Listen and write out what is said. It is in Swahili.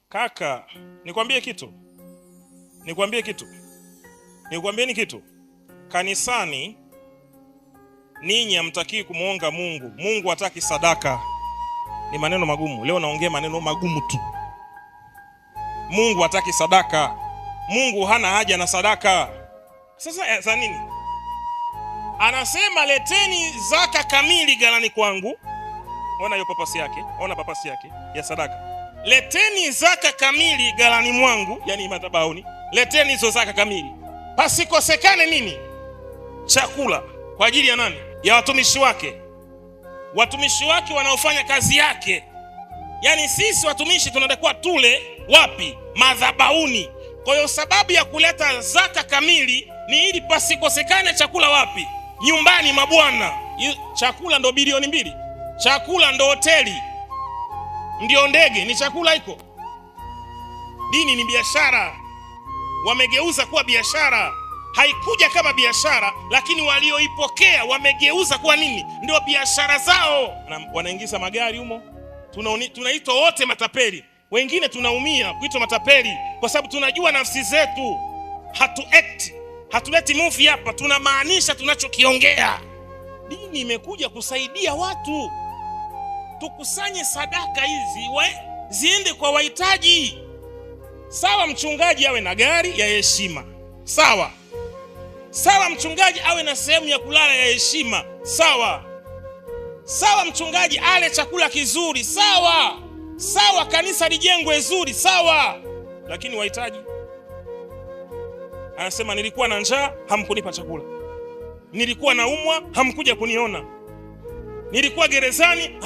Kaka, nikwambie kitu. Kanisani ninyi hamtakii kumuonga Mungu. Mungu hataki sadaka. Ni maneno magumu. Leo naongea maneno magumu tu. Mungu hataki sadaka. Mungu hana haja na sadaka. Sasa za nini? Anasema leteni zaka kamili ghalani kwangu. Ona hiyo papasi yake ya sadaka. Leteni zaka kamili ghalani mwangu, yani madhabahuni. Leteni hizo zaka kamili. Pasikosekane nini? Chakula. Kwa ajili ya nani? Ya watumishi wake. Watumishi wake wanaofanya kazi yake. Yani sisi watumishi tunatakiwa tule wapi? Madhabahuni. Kwa hiyo sababu ya kuleta zaka kamili ni ili pasikosekane chakula wapi? Nyumbani mwa Bwana. Chakula ndo bilioni 2. Chakula ndo hoteli. Ndio ndege, ni chakula iko. Dini ni biashara. Wamegeuza kuwa biashara. Haikuja kama biashara, lakini walioipokea wamegeuza kuwa nini? Ndio biashara zao. Na wanaingiza magari humo. Tunaitwa wote matapeli. Wengine tunaumia kuitwa matapeli kwa sababu tunajua nafsi zetu. Hatuleti movie hapa, tunamaanisha tunachokiongea. Dini imekuja kusaidia watu. Tukusanye sadaka hizi ziende kwa wahitaji. Sawa mchungaji awe na gari ya heshima. Sawa mchungaji awe na sehemu ya kulala ya heshima. Sawa mchungaji ale chakula kizuri. Sawa kanisa lijengwe zuri. Lakini wahitaji, anasema nilikuwa na njaa, hamkunipa chakula. Nilikuwa naumwa, hamkuja kuniona. Nilikuwa gerezani,